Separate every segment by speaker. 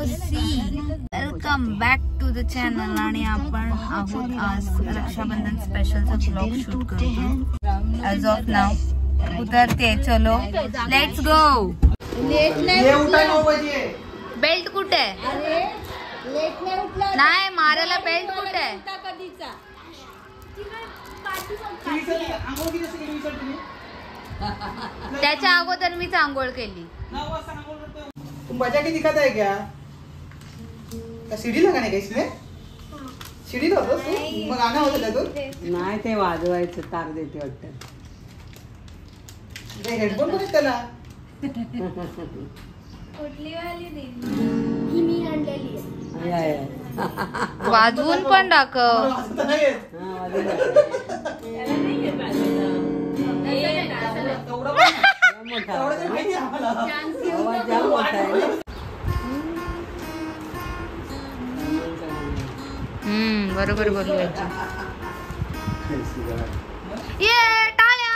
Speaker 1: C welcome back to the channel. आणि आपण आहोत आज रक्षाबंधन स्पेशलचा ब्लॉग शूट करतो. ॲज ऑफ नाव उतरते. चलो लेट्स गो. बेल्ट कुठे आहे? नाही मारायला बेल्ट कुठे आहे? त्याच्या अगोदर मीच आंघोळ केली.
Speaker 2: तुम बजा की दिखत आहे क्या? सीडी लगाने का इसमें? सीडी होतो तू? मग गाणं होतं तू?
Speaker 3: नाही ते वाजवायचं तार देते वाटतं.
Speaker 2: ते हेडफोन कुठे त्याला?
Speaker 4: कुठली वाली दिली? मी आणलेली आहे.
Speaker 1: वाजवून पण दाखव. बरोबर बोलूया. ये टाळ्या.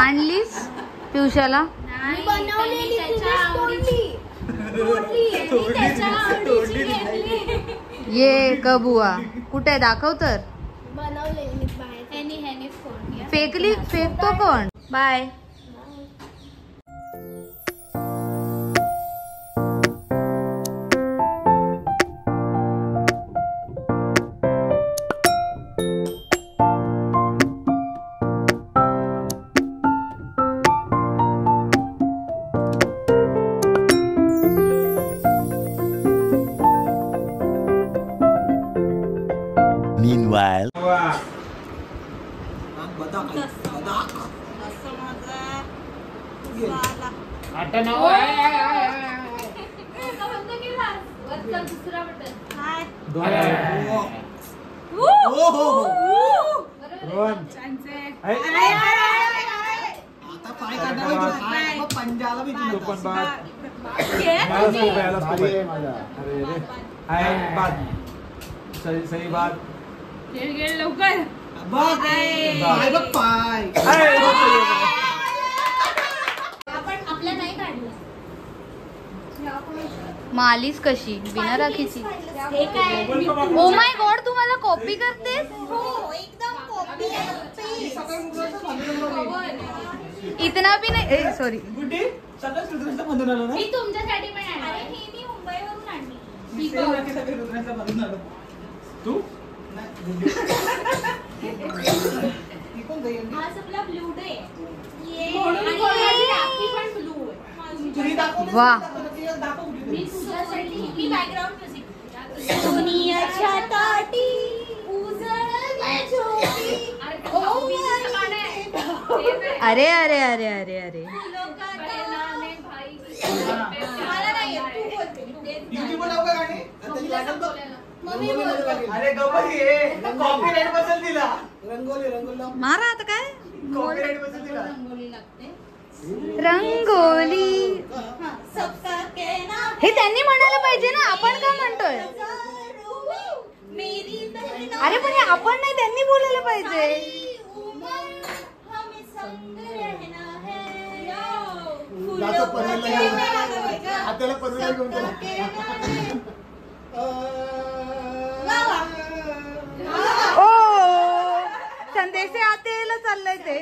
Speaker 1: आणलीस पिवशाला? ये कबुआ कुठे दाखव तर. फेकली फेकतो कोण? बाय.
Speaker 5: Meanwhile,
Speaker 2: सही बात.
Speaker 4: लवकर आपल्या नाही काढलं.
Speaker 1: मालीस कशी बिना राखीची? ओ माय गॉड, तू मला कॉपी करतेस? इतना भी नाही. सॉरी
Speaker 4: मी तुमच्यासाठी पण आणली. मी मुंबईवरून आणली.
Speaker 2: तू
Speaker 4: आज आपला ब्लू डे आणि राखी पण ब्लू आहे.
Speaker 1: वा.
Speaker 4: मी तुझ्यासाठी मी बॅकग्राऊंड म्युझिक. दुनियाच्या ताटी उजळल्या ज्योती.
Speaker 1: अरे अरे अरे अरे अरे
Speaker 4: मला नाही येत, तू बोलते.
Speaker 2: अरे कॉपीराइट बसेल तिला. रंगोली
Speaker 1: मारा आता काय
Speaker 2: कॉपीराइट बसेल तिला.
Speaker 1: रंगोली. हे त्यांनी म्हणायला पाहिजे ना, आपण का म्हणतोय? अरे पण हे आपण नाही, त्यांनी बोलायला पाहिजे. ओ संदेश आतेला चाललंय ते.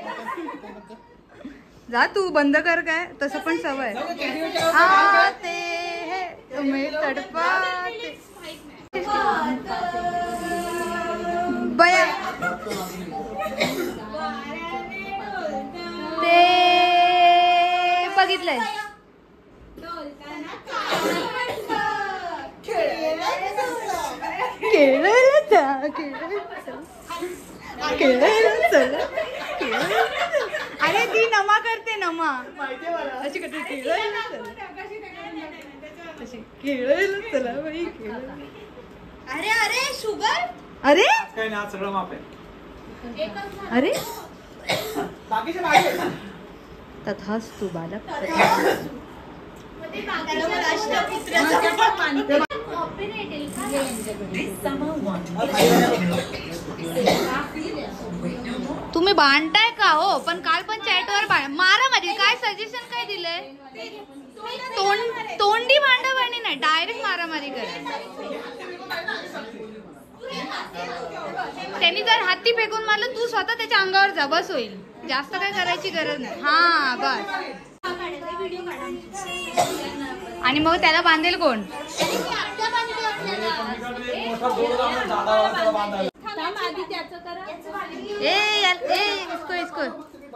Speaker 1: जा तू बंद कर. काय तसं पण सवय. आते है तुम्हें तड़पाते. बया ते बघितलंय. खेळ अरे ती नमा करते नमा
Speaker 2: माहितीये मला.
Speaker 1: अशी करते खेळायला चला बाई अरे अरे शुगर अरे
Speaker 2: काय नाही, आज सगळं माफ आहे.
Speaker 1: अरे
Speaker 2: बाकीचे मागे
Speaker 1: तथास्तु बालक तुम्ही भांडताय का हो? पण काल पण चॅटवर मारा मध्ये काय सजेशन काय दिलंय? तोंडी भांडाभांडी नाही, डायरेक्ट मारामारी करा. त्यांनी जर हाती फेकून मारलं तू स्वतः त्याच्या अंगावर जा, बस होईल. जास्त काय करायची गरज नाही. हा बस. आणि मग त्याला बांधेल कोण?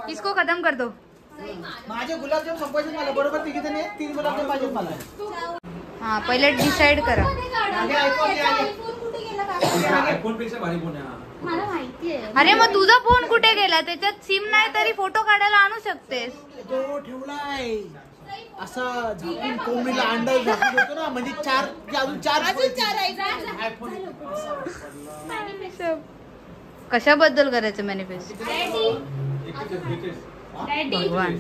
Speaker 1: इसको खतम कर दो.
Speaker 2: माझे गुलाबजाम संपायचे मला, बरोबर तिघी जण 3 गुलाबजाम पाहिजेत मला.
Speaker 1: हा पहिले डिसाइड करा. अरे मग तुझा फोन कुठे गेला? त्याच्यात सिम नाही तरी फोटो काढायला आणू शकतेस.
Speaker 2: तो ठेवलाय असा झाकून, कोंबडीला अंडा झाकून होतो ना, म्हणजे अजून चार आयफोन.
Speaker 1: कशाबद्दल करायचं मॅनिफेस्ट? भगवान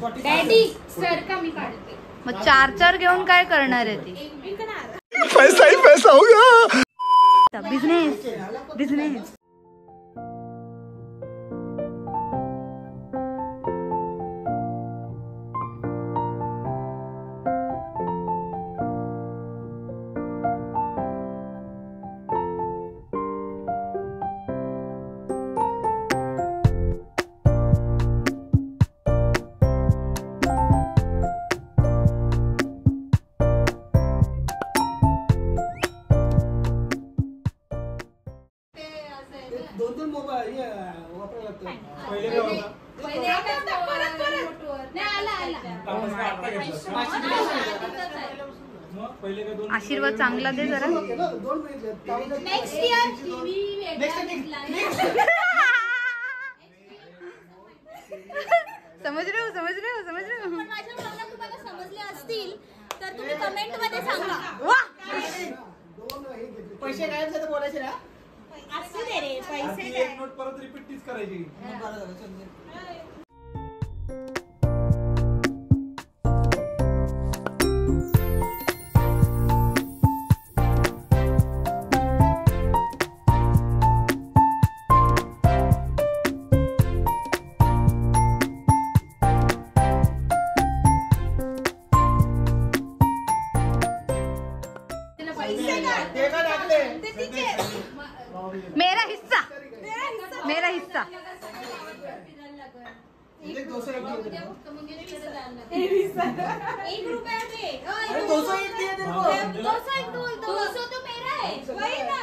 Speaker 1: मग 4 घेऊन काय करणार आहे ती?
Speaker 2: पैसा ही पैसा होगा.
Speaker 1: Business business.
Speaker 2: दोन मोबाईल वापरायला लागतात.
Speaker 1: आशीर्वाद चांगला दे जरा. समज रे हो.
Speaker 4: तुम्हाला समजले असतील तर तुम्ही कमेंट मध्ये सांगा.
Speaker 2: पैसे गायब झाले बोलायचे ना.
Speaker 4: असू दे रे, पैसे
Speaker 2: एक नोट परत रिपीट तीच करायची.
Speaker 1: मेरा हिस्सा.
Speaker 2: एक 201 दिए.
Speaker 4: 1 रुपया दे.
Speaker 2: अरे 201 दिए तेरे को.
Speaker 4: 200 तो मेरा है. वही ना.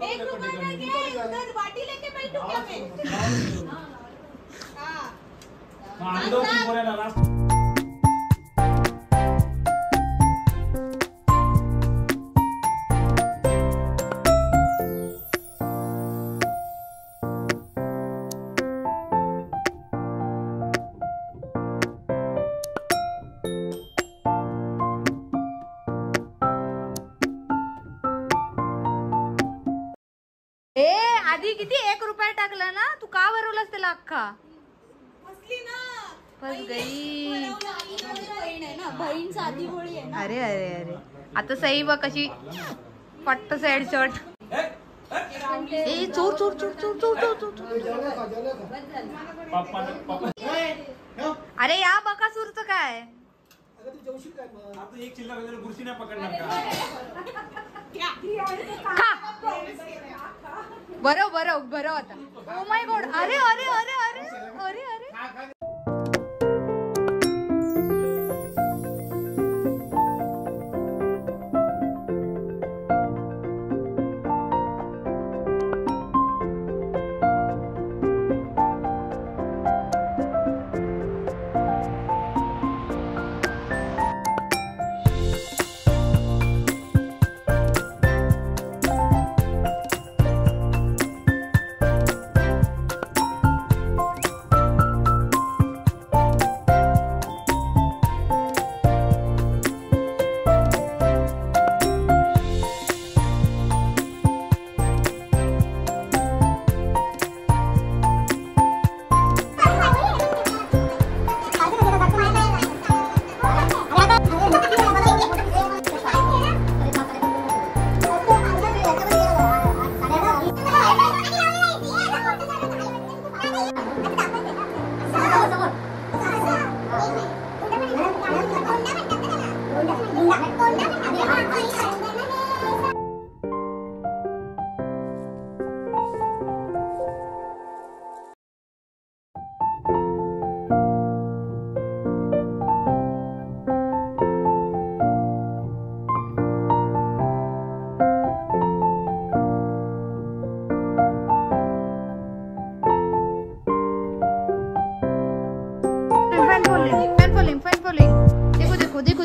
Speaker 4: 1 रुपया का क्या है? उधर बाटी लेके बैठू क्या मैं?
Speaker 1: आधी किती 1 रुपया टाकला ना तू? का भरवलास त्याला अख्खा? फस गई.
Speaker 4: बहीण साधी होळी आहे ना.
Speaker 1: अरे अरे अरे आता सही बघ कशी पट्ट साइड शॉट. ए चोर चोर चोर चोर चोर चोर चोर. अरे या बकासूरचं काय?
Speaker 2: एक चिल्लर गुर्शी नाही पकडणार का?
Speaker 1: बरं आता. Oh my God. अरे अरे अरे अरे अरे अरे.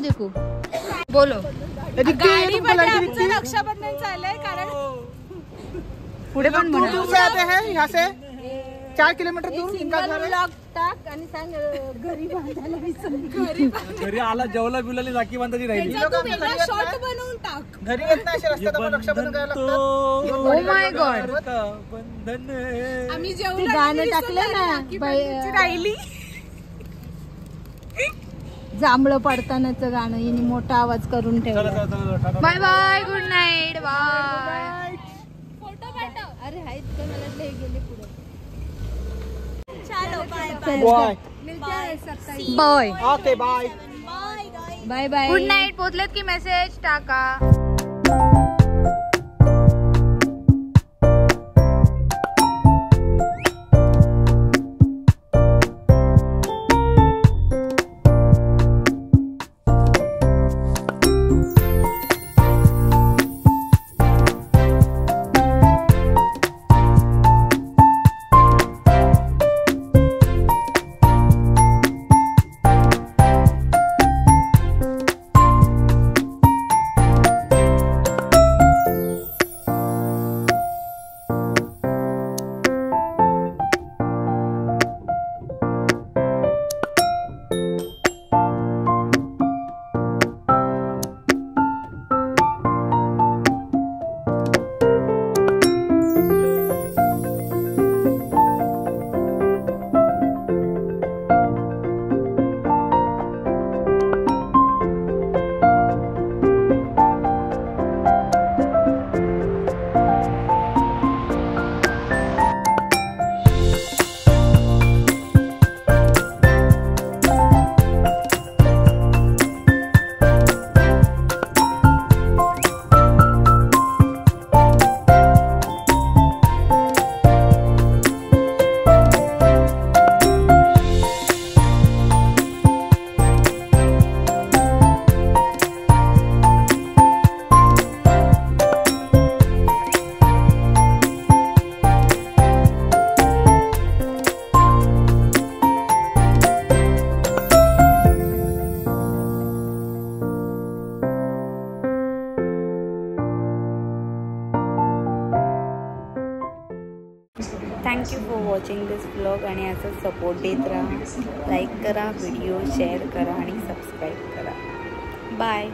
Speaker 1: देखो बोलो
Speaker 4: गाडीमध्ये आमचं रक्षाबंधन चाललंय कारण
Speaker 1: पुढे पण
Speaker 2: दूर दूर से आते हैं यहाँ से 4 किलोमीटर दूर इनका घर है।
Speaker 4: टाक आणि सांग घरी बांधायला विसरली.
Speaker 5: घरी आला जेवला बिवला राखी बांधायची राहिली.
Speaker 4: त्याचा तू वेगळा शॉट बनवून टाक.
Speaker 2: घरी येत नाही असे रस्त्यात आपण रक्षाबंधन करायला लागतात।
Speaker 1: ओ माय गॉड
Speaker 5: बंधन
Speaker 4: आम्ही जेवलं गाणं टाकलं ना राहिली जांभळं पडतानाच गाणं हिने मोठा आवाज करून ठेवला.
Speaker 1: Bye bye good night bye.
Speaker 4: Photo पाठव. अरे आहेत का मला वाटलं हे गेले पुढे. चलो bye
Speaker 2: bye
Speaker 1: bye
Speaker 2: okay bye
Speaker 1: bye bye good night. पोचलेत की मेसेज टाका. Thank you for watching this blog आणि असं सपोर्ट देत राहा. लाईक करा, व्हिडिओ शेअर करा आणि सबस्क्राईब करा. बाय.